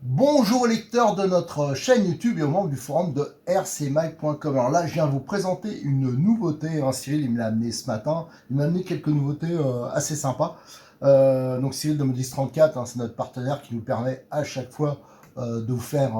Bonjour lecteurs de notre chaîne YouTube et aux membres du forum de rcmike.com. Alors là, je viens vous présenter une nouveauté. Cyril, il me l'a amené ce matin. Il m'a amené quelques nouveautés assez sympas. Donc Cyril de Modis 34, c'est notre partenaire qui nous permet à chaque fois de vous faire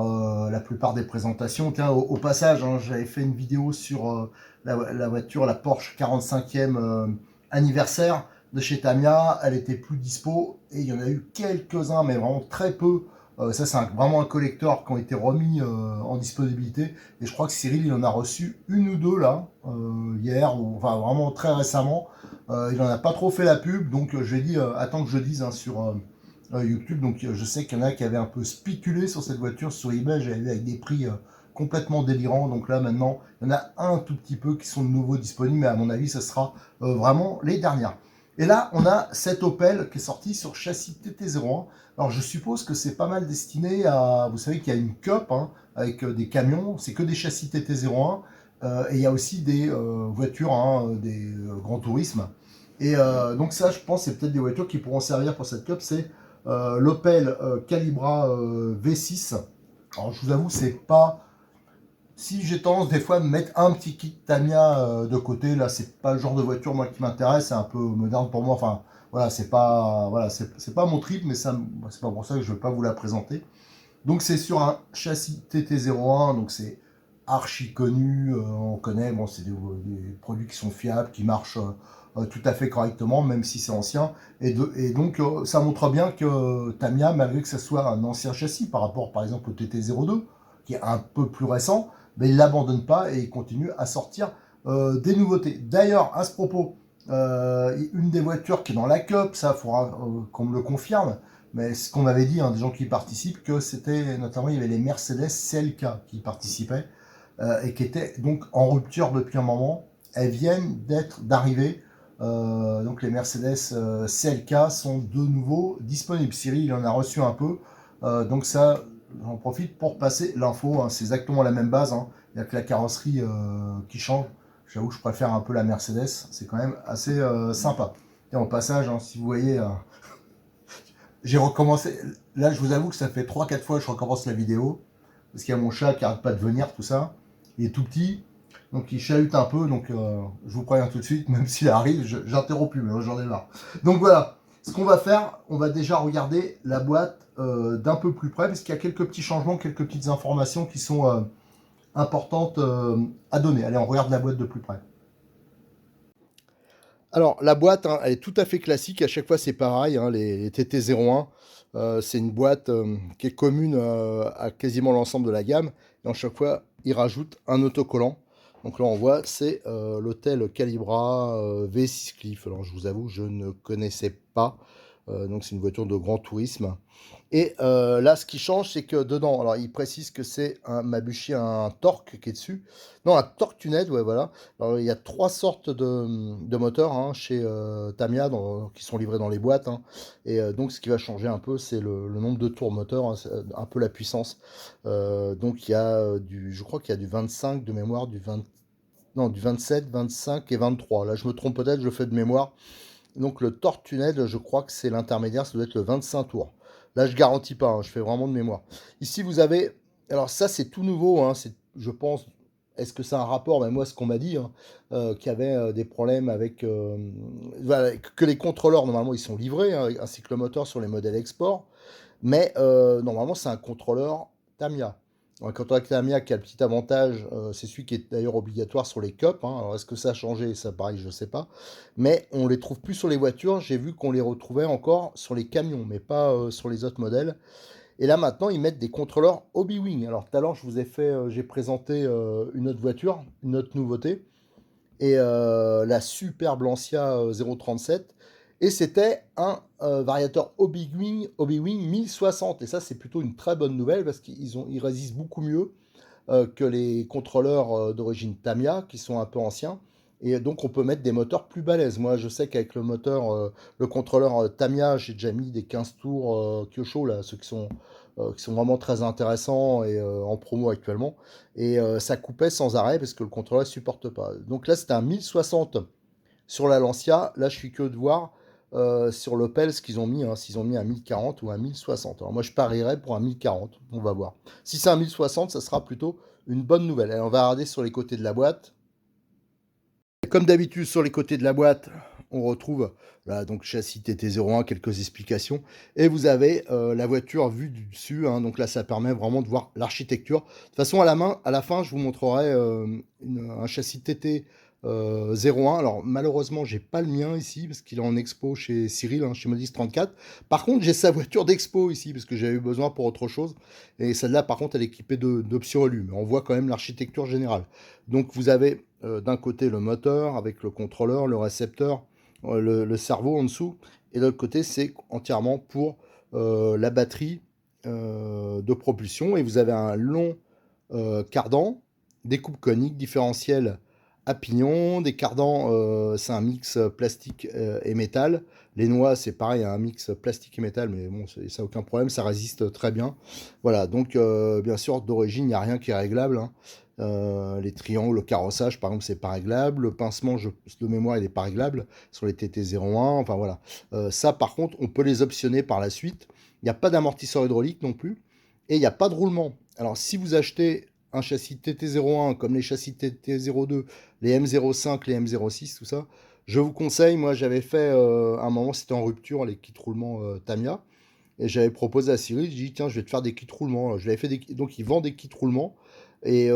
la plupart des présentations. Tiens, au passage, j'avais fait une vidéo sur la voiture, la Porsche 45e anniversaire de chez Tamiya. Elle était plus dispo et il y en a eu quelques-uns, mais vraiment très peu. Ça, c'est vraiment un collector qui ont été remis en disponibilité. Et je crois que Cyril, il en a reçu une ou deux là, hier, ou enfin vraiment très récemment. Il en a pas trop fait la pub, donc je lui ai dit, attends que je dise sur YouTube. Donc je sais qu'il y en a qui avaient un peu spéculé sur cette voiture sur eBay. J'avais vu avec des prix complètement délirants. Donc là, maintenant, il y en a un tout petit peu qui sont de nouveau disponibles, mais à mon avis, ce sera vraiment les dernières. Et là, on a cette Opel qui est sortie sur châssis TT01. Alors, je suppose que c'est pas mal destiné à. Vous savez qu'il y a une Cup avec des camions, c'est que des châssis TT01. Et il y a aussi des voitures, des grands tourismes. Et donc, ça, je pense, c'est peut-être des voitures qui pourront servir pour cette Cup. C'est l'Opel Calibra V6. Alors, je vous avoue, c'est pas. Si j'ai tendance des fois à me mettre un petit kit Tamiya de côté, là c'est pas le genre de voiture moi qui m'intéresse, c'est un peu moderne pour moi. Enfin voilà, c'est pas mon trip, mais ça, c'est pas pour ça que je vais pas vous la présenter. Donc c'est sur un châssis TT01, donc c'est archi connu, on connaît, bon c'est des produits qui sont fiables, qui marchent tout à fait correctement, même si c'est ancien. Et donc ça montre bien que Tamiya, malgré que ce soit un ancien châssis par rapport par exemple au TT02, qui est un peu plus récent, mais il ne l'abandonne pas et il continue à sortir des nouveautés. D'ailleurs, à ce propos, une des voitures qui est dans la Cup, ça il faudra qu'on me le confirme, mais ce qu'on m'avait dit, des gens qui participent, que c'était notamment, il y avait les Mercedes CLK qui participaient et qui étaient donc en rupture depuis un moment. Elles viennent d'arriver. Donc les Mercedes CLK sont de nouveau disponibles. Cyril, il en a reçu un peu. Donc ça, j'en profite pour passer l'info. C'est exactement la même base. Il n'y a que la carrosserie qui change. J'avoue que je préfère un peu la Mercedes. C'est quand même assez sympa. Et en passage, si vous voyez, j'ai recommencé. Là, je vous avoue que ça fait 3-4 fois que je recommence la vidéo. Parce qu'il y a mon chat qui arrête pas de venir, tout ça. Il est tout petit. Donc il chahute un peu. Donc je vous préviens tout de suite, même s'il arrive, j'interromps plus, mais j'en ai marre. Donc voilà. Ce qu'on va faire, on va déjà regarder la boîte d'un peu plus près. Parce qu'il y a quelques petits changements, quelques petites informations qui sont importantes à donner. Allez, on regarde la boîte de plus près. Alors, la boîte, elle est tout à fait classique. À chaque fois, c'est pareil. Les TT01, c'est une boîte qui est commune à quasiment l'ensemble de la gamme. Et à chaque fois, ils rajoutent un autocollant. Donc là, on voit, c'est l'hôtel Calibra V6 Cliff. Alors, je vous avoue, je ne connaissais pas. Donc, c'est une voiture de grand tourisme. Et là, ce qui change, c'est que dedans, alors il précise que c'est un Mabuchi, un Torque qui est dessus. Non, un Torque Tunnel, ouais, voilà. Alors il y a trois sortes de moteurs chez Tamiya qui sont livrés dans les boîtes. Et donc ce qui va changer un peu, c'est le nombre de tours moteur, un peu la puissance. Donc il y a je crois qu'il y a du 25 de mémoire, non, du 27, 25 et 23. Là, je me trompe peut-être, je le fais de mémoire. Donc le Torque Tunnel, je crois que c'est l'intermédiaire, ça doit être le 25 tours. Là, je garantis pas, je fais vraiment de mémoire. Ici, vous avez... Alors ça, c'est tout nouveau, c'est, je pense... Est-ce que c'est un rapport? Ben, moi, ce qu'on m'a dit, qu'il y avait des problèmes avec... voilà, que les contrôleurs, normalement, ils sont livrés, ainsi que le moteur sur les modèles export. Mais normalement, c'est un contrôleur Tamiya. Un contrôleur Tamiya qui a le petit avantage, c'est celui qui est d'ailleurs obligatoire sur les cups. Alors, est-ce que ça a changé? Ça, pareil, je ne sais pas. Mais on les trouve plus sur les voitures. J'ai vu qu'on les retrouvait encore sur les camions, mais pas sur les autres modèles. Et là, maintenant, ils mettent des contrôleurs Obi-Wing. Alors, tout à l'heure, je vous ai fait, j'ai présenté une autre voiture, une autre nouveauté et la superbe Lancia 037. Et c'était un variateur Obi-Wing 1060. Et ça, c'est plutôt une très bonne nouvelle parce qu'ils résistent beaucoup mieux que les contrôleurs d'origine Tamiya qui sont un peu anciens. Et donc, on peut mettre des moteurs plus balèzes. Moi, je sais qu'avec le moteur, le contrôleur Tamiya, j'ai déjà mis des 15 tours Kyosho, là, ceux qui sont vraiment très intéressants et en promo actuellement. Et ça coupait sans arrêt parce que le contrôleur ne supporte pas. Donc là, c'était un 1060 sur la Lancia. Là, je suis que de voir. sur l'Opel ce qu'ils ont mis, hein, s'ils ont mis un 1040 ou un 1060. Alors moi je parierais pour un 1040, on va voir. Si c'est un 1060, ça sera plutôt une bonne nouvelle. Alors on va regarder sur les côtés de la boîte. Comme d'habitude, sur les côtés de la boîte, on retrouve là, donc châssis TT01, quelques explications. Et vous avez la voiture vue du dessus. Hein, donc là, ça permet vraiment de voir l'architecture. De toute façon, à la fin, je vous montrerai un châssis TT 01. Alors malheureusement, j'ai pas le mien ici parce qu'il est en expo chez Cyril, hein, chez Modis 34. Par contre, j'ai sa voiture d'expo ici parce que j'avais eu besoin pour autre chose. Et celle-là, par contre, elle est équipée d'options élues. Mais on voit quand même l'architecture générale. Donc vous avez d'un côté le moteur avec le contrôleur, le récepteur, le cerveau en dessous, et de l'autre côté c'est entièrement pour la batterie de propulsion, et vous avez un long cardan, des coupes coniques, différentiel à pignon, des cardans, c'est un mix plastique et métal. Les noix, c'est pareil, un mix plastique et métal, mais bon, ça aucun problème, ça résiste très bien. Voilà, donc bien sûr, d'origine, il n'y a rien qui est réglable. Hein. Les triangles, le carrossage, par exemple, c'est pas réglable. Le pincement, de mémoire, il n'est pas réglable sur les TT01. Enfin voilà. Ça, par contre, on peut les optionner par la suite. Il n'y a pas d'amortisseur hydraulique non plus. Et il n'y a pas de roulement. Alors, si vous achetez un châssis TT01 comme les châssis TT02, les M05, les M06, tout ça, je vous conseille, moi j'avais fait à un moment, c'était en rupture, les kits roulements Tamiya, et j'avais proposé à Cyril, je dis tiens, je vais te faire des kits roulements. Alors, je l'avais fait donc ils vendent des kits roulements et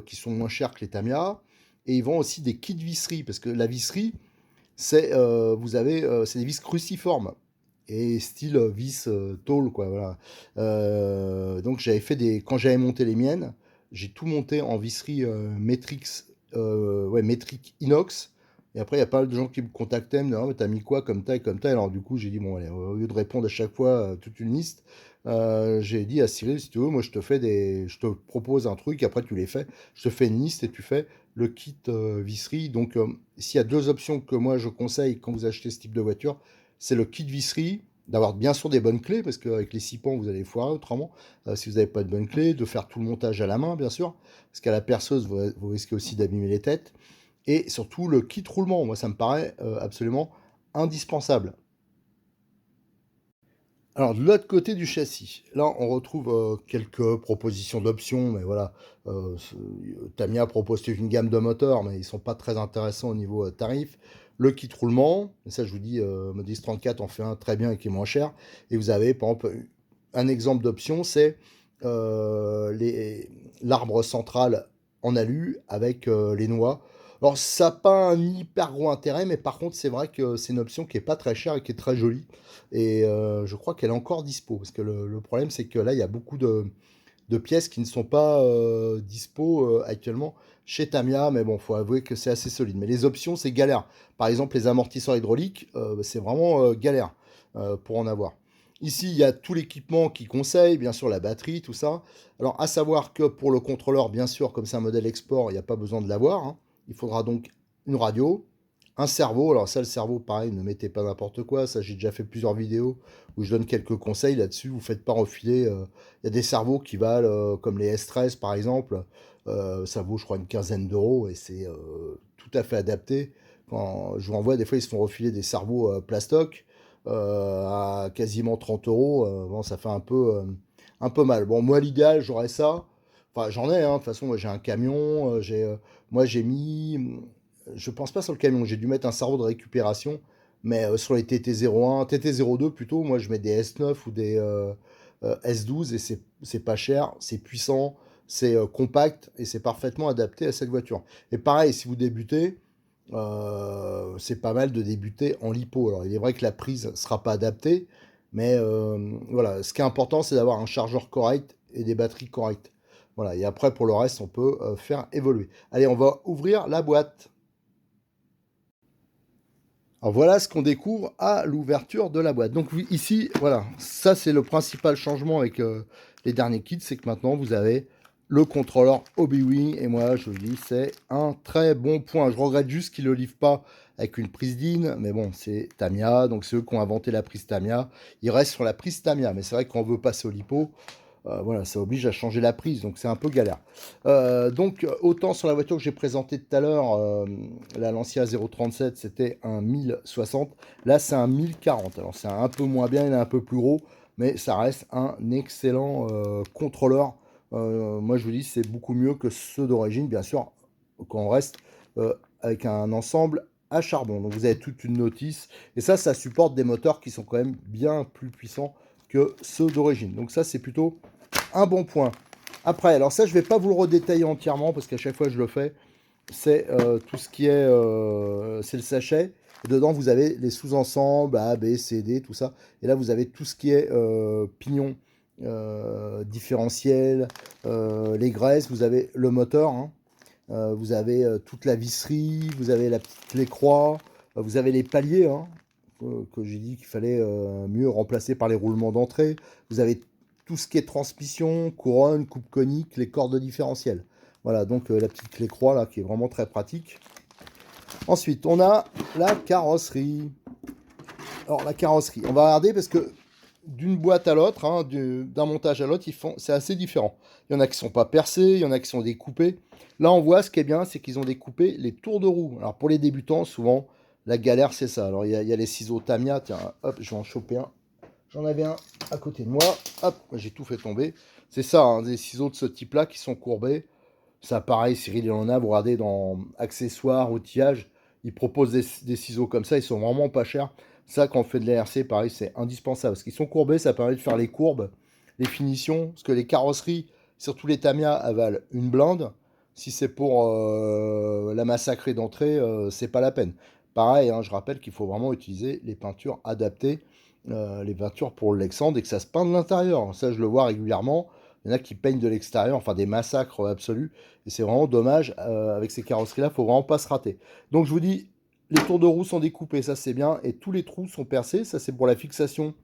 qui sont moins chers que les Tamiya, et ils vendent aussi des kits visserie parce que la visserie, c'est c'est des vis cruciformes et style vis tôle quoi, voilà. Donc j'avais fait quand j'avais monté les miennes, j'ai tout monté en visserie métrique inox. Et après, il y a pas mal de gens qui me contactaient, me disaient, ah, mais t'as mis quoi comme taille, comme taille. Alors du coup, j'ai dit, bon, allez, au lieu de répondre à chaque fois toute une liste, j'ai dit à Cyril, si tu veux, moi je te propose un truc, après tu les fais, je te fais une liste et tu fais le kit visserie. Donc s'il y a deux options que moi je conseille quand vous achetez ce type de voiture, c'est le kit visserie, d'avoir bien sûr des bonnes clés, parce qu'avec les 6 pans, vous allez foirer autrement, si vous n'avez pas de bonnes clés, de faire tout le montage à la main, bien sûr, parce qu'à la perceuse, vous risquez aussi d'abîmer les têtes, et surtout le kit roulement, moi ça me paraît absolument indispensable. Alors, de l'autre côté du châssis, là, on retrouve quelques propositions d'options, mais voilà, Tamiya propose une gamme de moteurs, mais ils sont pas très intéressants au niveau tarif. Le kit roulement, et ça, je vous dis, Modis 34 en fait un très bien et qui est moins cher. Et vous avez, par exemple, un exemple d'option, c'est l'arbre central en alu avec les noix. Alors, ça n'a pas un hyper gros intérêt, mais par contre, c'est vrai que c'est une option qui est pas très chère et qui est très jolie. Et je crois qu'elle est encore dispo. Parce que le problème, c'est que là, il y a beaucoup de pièces qui ne sont pas dispo actuellement chez Tamiya. Mais bon, faut avouer que c'est assez solide. Mais les options, c'est galère. Par exemple, les amortisseurs hydrauliques, c'est vraiment galère pour en avoir. Ici, il y a tout l'équipement qui conseille, bien sûr la batterie, tout ça. Alors, à savoir que pour le contrôleur, bien sûr, comme c'est un modèle export, il n'y a pas besoin de l'avoir. Hein. Il faudra donc une radio, un cerveau. Alors ça, le cerveau, pareil, ne mettez pas n'importe quoi. Ça, j'ai déjà fait plusieurs vidéos où je donne quelques conseils là-dessus. Vous ne faites pas refiler. Il y a des cerveaux qui valent, comme les S13 par exemple. Ça vaut, je crois, une quinzaine d'euros et c'est tout à fait adapté. Quand je vous envoie, des fois, ils se font refiler des cerveaux plastoc à quasiment 30 euros. Bon, ça fait un peu mal. Bon, moi, l'idéal, j'aurais ça. Enfin, j'en ai, hein. De toute façon, moi, j'ai un camion. Moi, j'ai mis. Je pense pas sur le camion. J'ai dû mettre un cerveau de récupération. Mais sur les TT01, TT02 plutôt, moi, je mets des S9 ou des S12 et c'est pas cher, c'est puissant, c'est compact et c'est parfaitement adapté à cette voiture. Et pareil, si vous débutez, c'est pas mal de débuter en lipo. Alors, il est vrai que la prise sera pas adaptée, mais voilà, ce qui est important, c'est d'avoir un chargeur correct et des batteries correctes. Voilà, et après, pour le reste, on peut faire évoluer. Allez, on va ouvrir la boîte. Alors voilà ce qu'on découvre à l'ouverture de la boîte. Donc ici, voilà, ça c'est le principal changement avec les derniers kits, c'est que maintenant vous avez le contrôleur Obi-Wan, et moi je vous dis c'est un très bon point. Je regrette juste qu'ils ne le livrent pas avec une prise DIN, mais bon, c'est Tamiya, donc c'est eux qui ont inventé la prise Tamiya. Il reste sur la prise Tamiya, mais c'est vrai qu'on veut passer au lipo. voilà, ça oblige à changer la prise, donc c'est un peu galère. Donc autant sur la voiture que j'ai présentée tout à l'heure, la Lancia 037, c'était un 1060. Là, c'est un 1040. Alors c'est un peu moins bien, il est un peu plus gros, mais ça reste un excellent contrôleur. Moi, je vous dis, c'est beaucoup mieux que ceux d'origine, bien sûr, quand on reste avec un ensemble à charbon. Donc vous avez toute une notice, et ça supporte des moteurs qui sont quand même bien plus puissants que ceux d'origine. Donc ça, c'est plutôt un bon point. Après, alors ça, je vais pas vous le redétailler entièrement, parce qu'à chaque fois, je le fais. C'est tout ce qui est... c'est le sachet. Et dedans, vous avez les sous-ensembles, A, B, C, D, tout ça. Et là, vous avez tout ce qui est pignon, différentiel, les graisses. Vous avez le moteur, hein. Vous avez toute la visserie, vous avez la petite clé croix, vous avez les paliers, hein, que j'ai dit qu'il fallait mieux remplacer par les roulements d'entrée. Vous avez tout ce qui est transmission, couronne, coupe conique, les cordes différentielles. Voilà, donc la petite clé croix là qui est vraiment très pratique. Ensuite, on a la carrosserie. Alors la carrosserie, on va regarder parce que d'une boîte à l'autre, hein, d'un montage à l'autre, c'est assez différent. Il y en a qui sont pas percés, il y en a qui sont découpés. Là, on voit ce qui est bien, c'est qu'ils ont découpé les tours de roue. Alors pour les débutants, souvent, la galère, c'est ça. Alors il y a les ciseaux Tamiya. Tiens, hop, je vais en choper un. J'en avais un à côté de moi. Hop, j'ai tout fait tomber. C'est ça, hein, des ciseaux de ce type-là qui sont courbés. Ça, pareil, Cyril, il en a. Vous regardez dans accessoires, outillage, ils proposent des ciseaux comme ça. Ils sont vraiment pas chers. Ça, quand on fait de l'ARC, pareil, c'est indispensable. Parce qu'ils sont courbés, ça permet de faire les courbes, les finitions. Parce que les carrosseries, surtout les Tamiya, avalent une blinde. Si c'est pour la massacrer d'entrée, c'est pas la peine. Pareil, hein, je rappelle qu'il faut vraiment utiliser les peintures adaptées, les peintures pour le Lexand, et que ça se peint de l'intérieur. Ça, je le vois régulièrement. Il y en a qui peignent de l'extérieur, enfin des massacres absolus. Et c'est vraiment dommage. Avec ces carrosseries-là, il ne faut vraiment pas se rater. Donc je vous dis, les tours de roue sont découpés, ça c'est bien. Et tous les trous sont percés. Ça c'est pour la fixation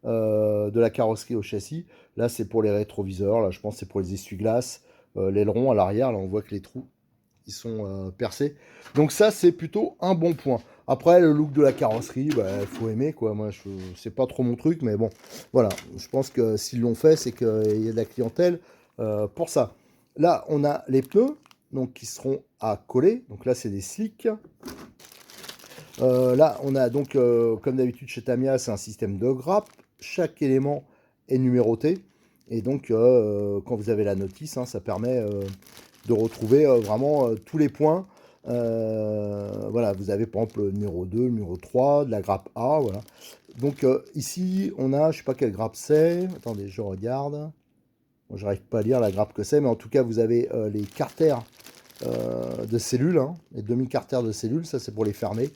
de la carrosserie au châssis. Là c'est pour les rétroviseurs. Là je pense que c'est pour les essuie-glaces. L'aileron à l'arrière, là on voit que les trous ils sont percés. Donc ça c'est plutôt un bon point. Après le look de la carrosserie, bah, faut aimer quoi. Moi c'est pas trop mon truc, mais bon, voilà. Je pense que s'ils l'ont fait, c'est qu'il y a de la clientèle pour ça. Là on a les pneus, donc qui seront à coller. Donc là c'est des slicks. Là on a donc comme d'habitude chez Tamiya, c'est un système de grappe. Chaque élément est numéroté. Et donc quand vous avez la notice, hein, ça permet de retrouver vraiment tous les points. Voilà, vous avez par exemple le numéro 2, le numéro 3, de la grappe A, voilà. Donc ici, on a, je sais pas quelle grappe c'est. Attendez, je regarde. Bon, j'arrive pas à lire la grappe que c'est, mais en tout cas, vous avez les carters de cellules, hein, les demi-carters de cellules, ça c'est pour les fermer.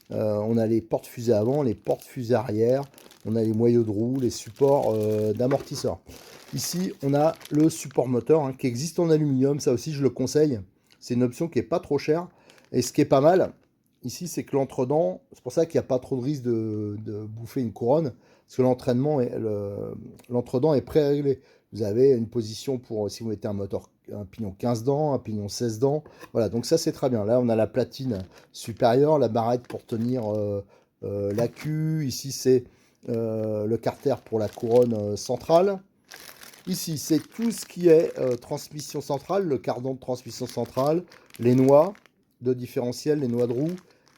On a les portes-fusées avant, les portes-fusées arrière, on a les moyeux de roue, les supports d'amortisseurs. Ici, on a le support moteur hein, qui existe en aluminium, ça aussi je le conseille. C'est une option qui n'est pas trop chère. Et ce qui est pas mal, ici, c'est que l'entre-dents, c'est pour ça qu'il n'y a pas trop de risque de bouffer une couronne, parce que l'entre-dents est pré-réglé. Vous avez une position pour, si vous mettez un pignon 15 dents, un pignon 16 dents. Voilà, donc ça c'est très bien. Là, on a la platine supérieure, la barrette pour tenir la queue. Ici, c'est le carter pour la couronne centrale. Ici, c'est tout ce qui est transmission centrale, le cardan de transmission centrale, les noix de différentiel, les noix de roue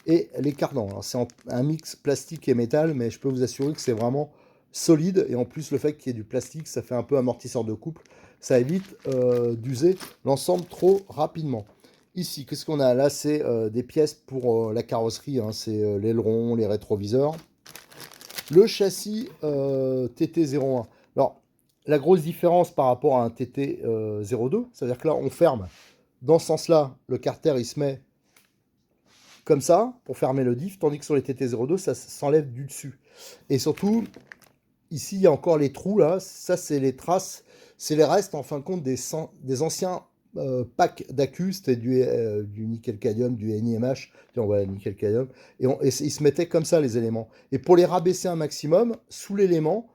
et les cardans. C'est un mix plastique et métal, mais je peux vous assurer que c'est vraiment solide. Et en plus, le fait qu'il y ait du plastique, ça fait un peu amortisseur de couple. Ça évite d'user l'ensemble trop rapidement. Ici, qu'est-ce qu'on a? Là, c'est des pièces pour la carrosserie. Hein. C'est l'aileron, les rétroviseurs. Le châssis TT01. Alors, la grosse différence par rapport à un TT02, c'est-à-dire que là, on ferme dans ce sens-là, le carter, il se met comme ça, pour fermer le diff, tandis que sur les TT02, ça s'enlève du dessus. Et surtout, ici, il y a encore les trous, là, ça, c'est les traces, c'est les restes, en fin de compte, des anciens packs d'accus, c'était du nickel-cadmium, du NiMH, on voit nickel-cadmium, et ils se mettaient comme ça, les éléments. Et pour les rabaisser un maximum, sous l'élément,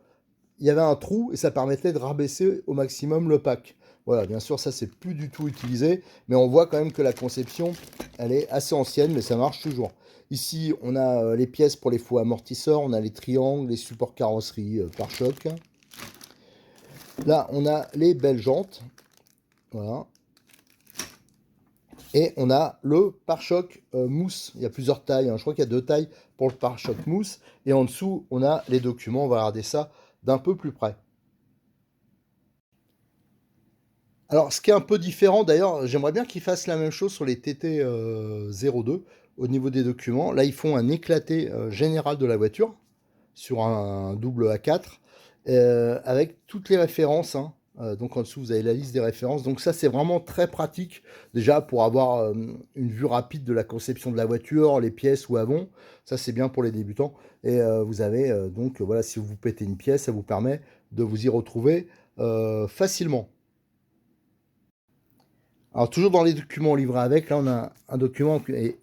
il y avait un trou, et ça permettait de rabaisser au maximum le pack. Voilà, bien sûr, ça, c'est plus du tout utilisé, mais on voit quand même que la conception, elle est assez ancienne, mais ça marche toujours. Ici, on a les pièces pour les faux amortisseurs, on a les triangles, les supports carrosserie pare-choc. Là, on a les belles jantes. Voilà. Et on a le pare-choc mousse. Il y a plusieurs tailles, hein. Je crois qu'il y a 2 tailles pour le pare-choc mousse. Et en dessous, on a les documents. On va regarder ça d'un peu plus près. Alors, ce qui est un peu différent, d'ailleurs, j'aimerais bien qu'ils fassent la même chose sur les TT 02 au niveau des documents. Là, ils font un éclaté général de la voiture sur un double A4 avec toutes les références, hein. Donc en dessous, vous avez la liste des références. Donc ça, c'est vraiment très pratique déjà pour avoir une vue rapide de la conception de la voiture, les pièces où elles vont. Ça, c'est bien pour les débutants. Et vous avez donc, voilà, si vous pétez une pièce, ça vous permet de vous y retrouver facilement. Alors toujours dans les documents livrés avec, là on a un document qui est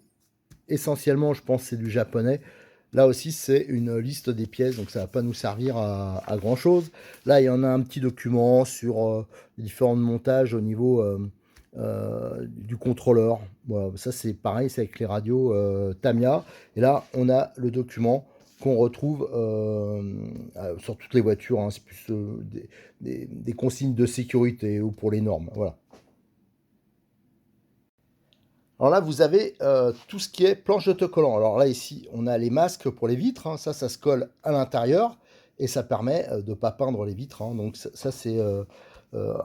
essentiellement, je pense, c'est du japonais. Là aussi, c'est une liste des pièces, donc ça va pas nous servir à grand chose. Là, il y en a un petit document sur les différents montages au niveau du contrôleur. Voilà, ça c'est pareil, c'est avec les radios Tamiya. Et là, on a le document qu'on retrouve sur toutes les voitures, hein. C'est plus des consignes de sécurité ou pour les normes. Voilà. Alors là, vous avez tout ce qui est planche d'autocollant. Alors là, ici, on a les masques pour les vitres, hein. Ça se colle à l'intérieur et ça permet de ne pas peindre les vitres, hein. Donc ça c'est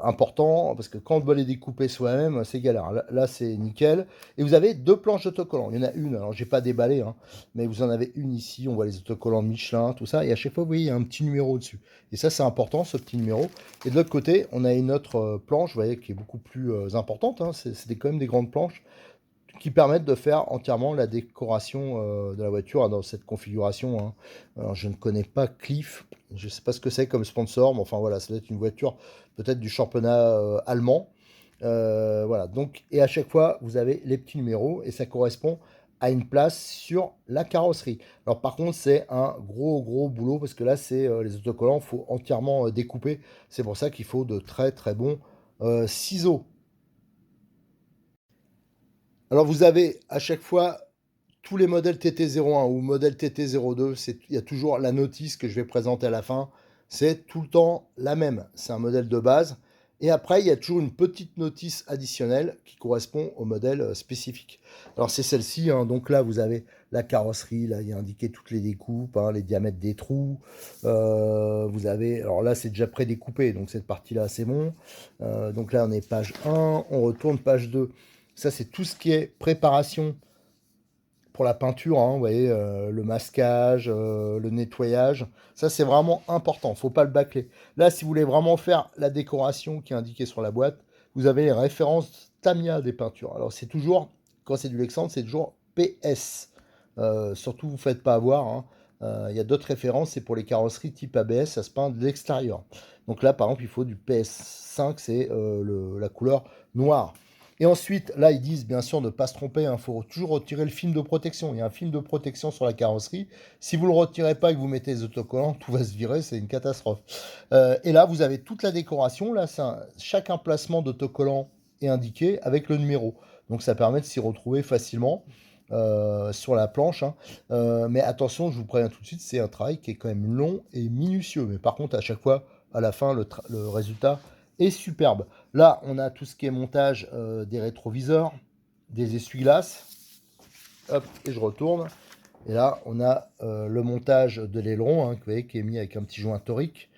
important parce que quand on doit les découper soi-même, c'est galère. Là, c'est nickel. Et vous avez 2 planches d'autocollant. Il y en a une, alors j'ai pas déballé, hein, mais vous en avez une ici. On voit les autocollants Michelin, tout ça. Et à chaque fois, vous voyez, il y a un petit numéro dessus. Et ça, c'est important, ce petit numéro. Et de l'autre côté, on a une autre planche, vous voyez, qui est beaucoup plus importante, hein. C'est quand même des grandes planches qui permettent de faire entièrement la décoration de la voiture dans cette configuration, hein. Alors, je ne connais pas Cliff, je ne sais pas ce que c'est comme sponsor, mais enfin voilà, ça doit être une voiture peut-être du championnat allemand. Voilà, donc, et à chaque fois, vous avez les petits numéros et ça correspond à une place sur la carrosserie. Alors par contre, c'est un gros boulot parce que là, c'est les autocollants, il faut entièrement découper. C'est pour ça qu'il faut de très bons ciseaux. Alors vous avez à chaque fois tous les modèles TT01 ou modèle TT02, il y a toujours la notice que je vais présenter à la fin. C'est tout le temps la même. C'est un modèle de base. Et après, il y a toujours une petite notice additionnelle qui correspond au modèle spécifique. Alors c'est celle-ci, hein. Donc là, vous avez la carrosserie. Là, il y a indiqué toutes les découpes, hein, les diamètres des trous. Vous avez, alors là, c'est déjà prédécoupé. Donc cette partie-là, c'est bon. Donc là, on est page 1. On retourne page 2. Ça, c'est tout ce qui est préparation pour la peinture, hein, vous voyez, le masquage, le nettoyage. Ça, c'est vraiment important. Faut pas le bâcler. Là, si vous voulez vraiment faire la décoration qui est indiquée sur la boîte, vous avez les références Tamiya des peintures. Alors, c'est toujours, quand c'est du Lexan, c'est toujours PS. Surtout, vous ne faites pas avoir, hein. Il y a d'autres références, c'est pour les carrosseries type ABS, ça se peint de l'extérieur. Donc là, par exemple, il faut du PS5, c'est la couleur noire. Et ensuite, là, ils disent bien sûr de ne pas se tromper, il faut toujours retirer le film de protection. Il y a un film de protection sur la carrosserie. Si vous ne le retirez pas et que vous mettez les autocollants, tout va se virer, c'est une catastrophe. Et là, vous avez toute la décoration. Là, chaque emplacement d'autocollant est indiqué avec le numéro. Donc ça permet de s'y retrouver facilement sur la planche, hein. Mais attention, je vous préviens tout de suite, c'est un travail qui est quand même long et minutieux. Mais par contre, à chaque fois, à la fin, le résultat est superbe. Là, on a tout ce qui est montage des rétroviseurs, des essuie-glaces. Hop, et je retourne. Et là, on a le montage de l'aileron, hein, vous voyez, qui est mis avec un petit joint torique.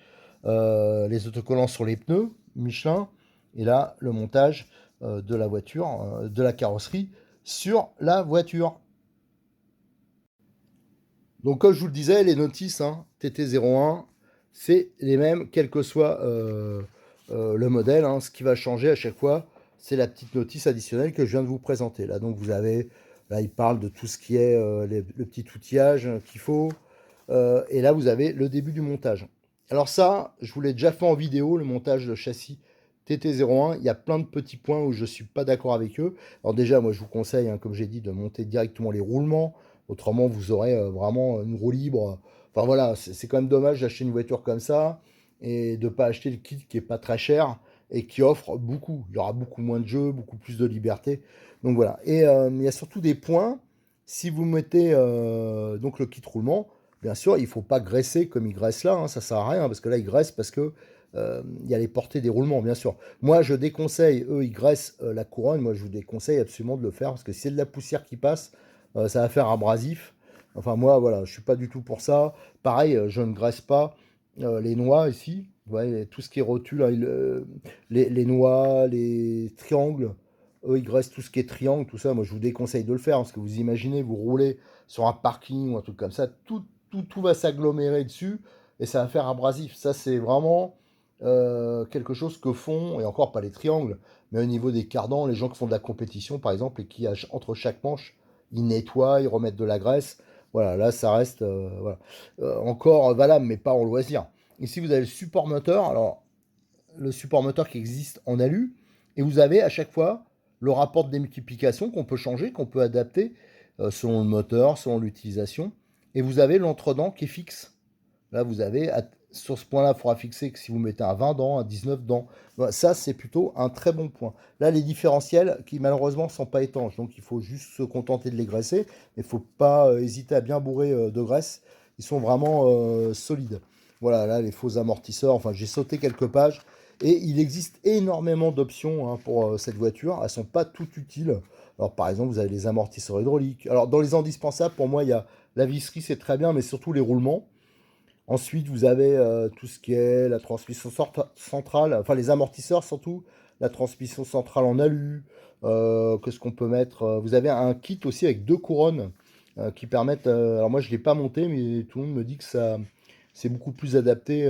Les autocollants sur les pneus, Michelin. Et là, le montage de la voiture, de la carrosserie sur la voiture. Donc, comme je vous le disais, les notices, hein, TT01, c'est les mêmes, quel que soit le modèle, hein. Ce qui va changer à chaque fois, c'est la petite notice additionnelle que je viens de vous présenter. Là, donc, vous avez, là, il parle de tout ce qui est le petit outillage qu'il faut. Et là, vous avez le début du montage. Alors ça, je vous l'ai déjà fait en vidéo, le montage de châssis TT01. Il y a plein de petits points où je ne suis pas d'accord avec eux. Alors déjà, moi, je vous conseille, hein, comme j'ai dit, de monter directement les roulements. Autrement, vous aurez vraiment une roue libre. Enfin voilà, c'est quand même dommage d'acheter une voiture comme ça et de ne pas acheter le kit qui est pas très cher et qui offre beaucoup. Il y aura beaucoup moins de jeux, beaucoup plus de liberté. Donc voilà. Et il y a surtout des points. Si vous mettez donc le kit roulement, bien sûr, il ne faut pas graisser comme il graisse là, hein, ça ne sert à rien parce que là, il graisse parce que il y a les portées des roulements, bien sûr. Moi, je déconseille, eux, ils graissent la couronne. Moi, je vous déconseille absolument de le faire parce que si c'est de la poussière qui passe, ça va faire abrasif. Enfin, moi, voilà, je suis pas du tout pour ça. Pareil, je ne graisse pas les noix ici. Ouais, tout ce qui est rotule, là, les noix, les triangles. Eux, ils graissent tout ce qui est triangle, tout ça. Moi, je vous déconseille de le faire parce que vous imaginez, vous roulez sur un parking ou un truc comme ça, tout va s'agglomérer dessus et ça va faire abrasif. Ça, c'est vraiment quelque chose que font, et encore pas les triangles, mais au niveau des cardans, les gens qui font de la compétition, par exemple, et qui, entre chaque manche, ils nettoient, ils remettent de la graisse. Voilà, là, ça reste voilà. Encore valable, mais pas en loisir. Ici, vous avez le support moteur. Alors, le support moteur qui existe en alu, et vous avez à chaque fois le rapport de démultiplication qu'on peut changer, qu'on peut adapter selon le moteur, selon l'utilisation. Et vous avez l'entredent qui est fixe. Là, vous avez, sur ce point-là, il faudra fixer que si vous mettez un 20 dents, un 19 dents, voilà, ça, c'est plutôt un très bon point. Là, les différentiels qui, malheureusement, ne sont pas étanches. Donc, il faut juste se contenter de les graisser. Mais il ne faut pas hésiter à bien bourrer de graisse. Ils sont vraiment solides. Voilà, là, les faux amortisseurs. Enfin, j'ai sauté quelques pages. Et il existe énormément d'options hein, pour cette voiture. Elles ne sont pas toutes utiles. Alors, par exemple, vous avez les amortisseurs hydrauliques. Alors, dans les indispensables, pour moi, il y a la visserie, c'est très bien, mais surtout les roulements. Ensuite, vous avez tout ce qui est la transmission centrale, enfin les amortisseurs surtout, la transmission centrale en alu. Qu'est-ce qu'on peut mettre vous avez un kit aussi avec deux couronnes qui permettent. Alors moi, je ne l'ai pas monté, mais tout le monde me dit que ça, c'est beaucoup plus adapté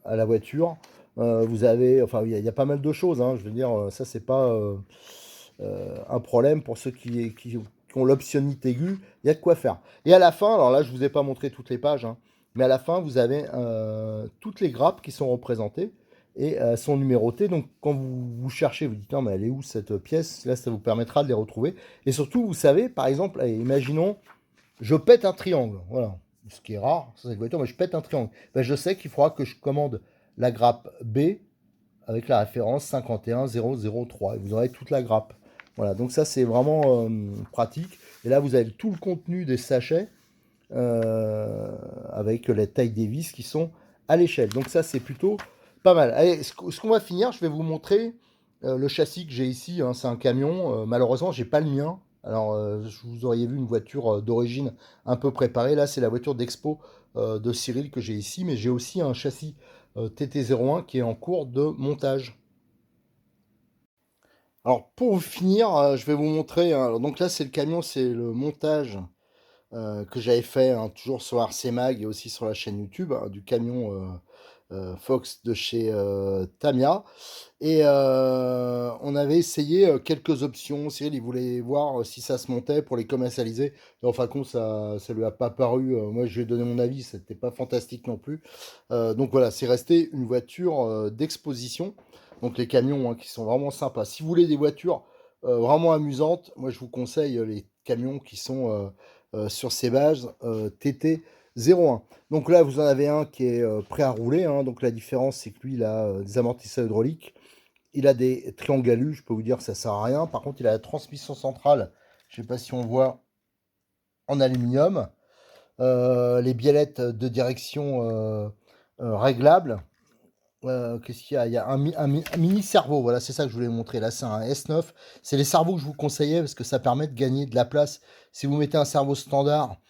à la voiture. Vous avez, enfin, il y a pas mal de choses. Hein, je veux dire, ça c'est pas un problème pour ceux qui ont l'optionnite aiguë. Il y a de quoi faire. Et à la fin, alors là, je vous ai pas montré toutes les pages, hein, mais à la fin, vous avez toutes les grappes qui sont représentées et sont numérotées. Donc, quand vous cherchez, vous dites non, mais elle est où cette pièce? Là, ça vous permettra de les retrouver. Et surtout, vous savez, par exemple, allez, imaginons, je pète un triangle. Voilà. Ce qui est rare, ça, c'est une voiture, mais je pète un triangle. Ben, je sais qu'il faudra que je commande la grappe B avec la référence 51003. Et vous aurez toute la grappe. Voilà, donc ça c'est vraiment pratique. Et là vous avez tout le contenu des sachets avec les tailles des vis qui sont à l'échelle. Donc ça c'est plutôt pas mal. Allez, ce qu'on va finir, je vais vous montrer le châssis que j'ai ici. Hein, c'est un camion. Malheureusement, j'ai pas le mien. Alors, vous auriez vu une voiture d'origine un peu préparée. Là, c'est la voiture d'expo de Cyril que j'ai ici. Mais j'ai aussi un châssis TT01 qui est en cours de montage. Alors, pour finir, je vais vous montrer. Hein, donc là, c'est le camion, c'est le montage que j'avais fait hein, toujours sur RC Mag et aussi sur la chaîne YouTube hein, du camion Fox de chez Tamiya. Et on avait essayé quelques options. Cyril, il voulait voir si ça se montait pour les commercialiser. Et en fin de compte, ça lui a pas paru. Moi, je lui ai donné mon avis, c'était pas fantastique non plus. Donc voilà, c'est resté une voiture d'exposition. Donc les camions hein, qui sont vraiment sympas. Si vous voulez des voitures vraiment amusantes, moi je vous conseille les camions qui sont sur ces bases TT01. Donc là, vous en avez un qui est prêt à rouler. Hein. Donc la différence, c'est que lui, il a des amortisseurs hydrauliques. Il a des triangles alus, je peux vous dire que ça sert à rien. Par contre, il a la transmission centrale, je ne sais pas si on voit, en aluminium. Les biellettes de direction réglables. Qu'est-ce qu'il y a? Il y a un mini cerveau, voilà, c'est ça que je voulais vous montrer. Là, c'est un S9. C'est les cerveaux que je vous conseillais parce que ça permet de gagner de la place. Si vous mettez un cerveau standard,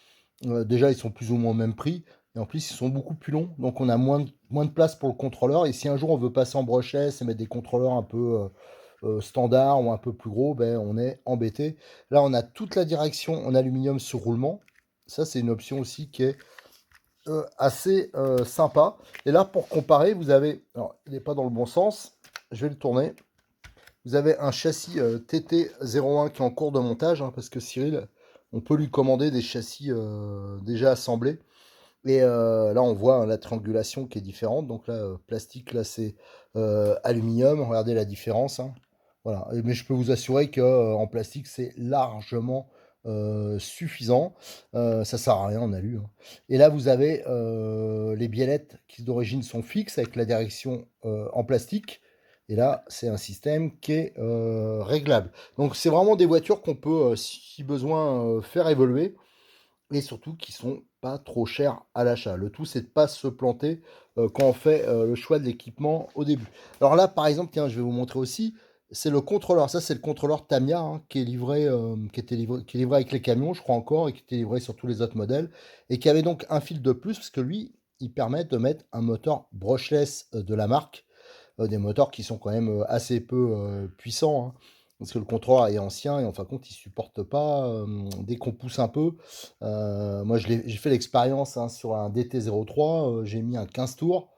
déjà, ils sont plus ou moins au même prix. Et en plus, ils sont beaucoup plus longs. Donc, on a moins de place pour le contrôleur. Et si un jour, on veut passer en brushless et mettre des contrôleurs un peu standards ou un peu plus gros, ben, on est embêté. Là, on a toute la direction en aluminium sur roulement. Ça, c'est une option aussi qui est assez sympa. Et là, pour comparer, vous avez... Alors, il n'est pas dans le bon sens. Je vais le tourner. Vous avez un châssis TT01 qui est en cours de montage. Hein, parce que Cyril, on peut lui commander des châssis déjà assemblés. Et là, on voit hein, la triangulation qui est différente. Donc là, plastique, là, c'est aluminium. Regardez la différence. Hein. Voilà. Mais je peux vous assurer qu'en plastique, c'est largement suffisant. Ça sert à rien en alu. Hein. Et là, vous avez les biellettes qui d'origine sont fixes avec la direction en plastique. Et là, c'est un système qui est réglable. Donc, c'est vraiment des voitures qu'on peut, si besoin, faire évoluer. et surtout qui sont pas trop chers à l'achat. Le tout, c'est de pas se planter quand on fait le choix de l'équipement au début. Alors là, par exemple, tiens, je vais vous montrer aussi, c'est le contrôleur. Ça, c'est le contrôleur Tamiya hein, qui est livré, qui est livré avec les camions, je crois encore, et qui était livré sur tous les autres modèles, et qui avait donc un fil de plus, parce que lui, il permet de mettre un moteur brushless de la marque, des moteurs qui sont quand même assez peu puissants, hein, parce que le contrôleur est ancien et en fin de compte, il supporte pas dès qu'on pousse un peu. Moi, j'ai fait l'expérience hein, sur un DT03, j'ai mis un 15 tours,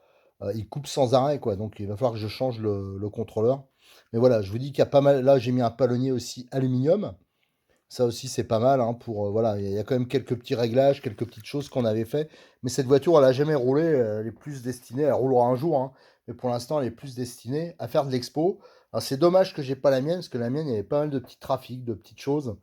il coupe sans arrêt, quoi. Donc, il va falloir que je change le contrôleur. Mais voilà, je vous dis qu'il y a pas mal. Là, j'ai mis un palonnier aussi aluminium. Ça aussi, c'est pas mal. Hein, pour, voilà, il y a quand même quelques petits réglages, quelques petites choses qu'on avait fait. Mais cette voiture, elle a jamais roulé. Elle est plus destinée, elle roulera un jour. Hein, mais pour l'instant, elle est plus destinée à faire de l'expo. Alors, c'est dommage que j'ai pas la mienne, parce que la mienne, il y avait pas mal de petits trafics, de petites choses.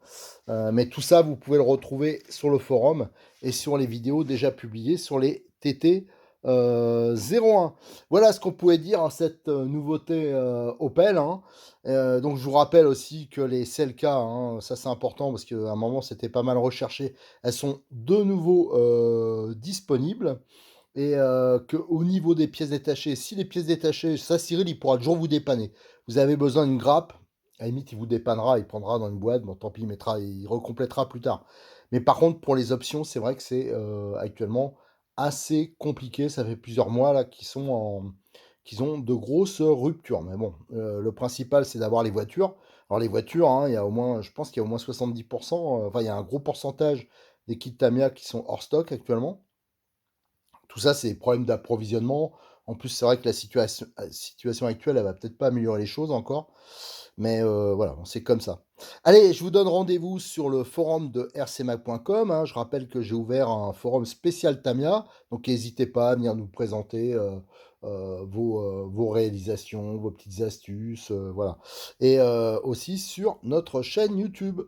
Mais tout ça, vous pouvez le retrouver sur le forum et sur les vidéos déjà publiées sur les TT 01. Voilà ce qu'on pouvait dire à cette nouveauté Opel. Hein. Donc je vous rappelle aussi que les Celica, hein, ça c'est important parce qu'à un moment c'était pas mal recherché, elles sont de nouveau disponibles. Et qu'au niveau des pièces détachées, si les pièces détachées, ça Cyril il pourra toujours vous dépanner. Vous avez besoin d'une grappe, à la limite il vous dépannera, il prendra dans une boîte, bon tant pis, il recomplétera plus tard. Mais par contre pour les options, c'est vrai que c'est actuellement assez compliqué, ça fait plusieurs mois là qu'ils ont de grosses ruptures. Mais bon, le principal c'est d'avoir les voitures. Alors les voitures, hein, il y a au moins, je pense qu'il y a au moins 70%, enfin il y a un gros pourcentage des kits Tamiya qui sont hors stock actuellement. Tout ça, c'est des problèmes d'approvisionnement. En plus, c'est vrai que la situation actuelle, elle va peut-être pas améliorer les choses encore. Mais voilà, c'est comme ça. Allez, je vous donne rendez-vous sur le forum de rcmac.com. Hein. Je rappelle que j'ai ouvert un forum spécial Tamiya. Donc, n'hésitez pas à venir nous présenter vos réalisations, vos petites astuces. Voilà. Et aussi sur notre chaîne YouTube.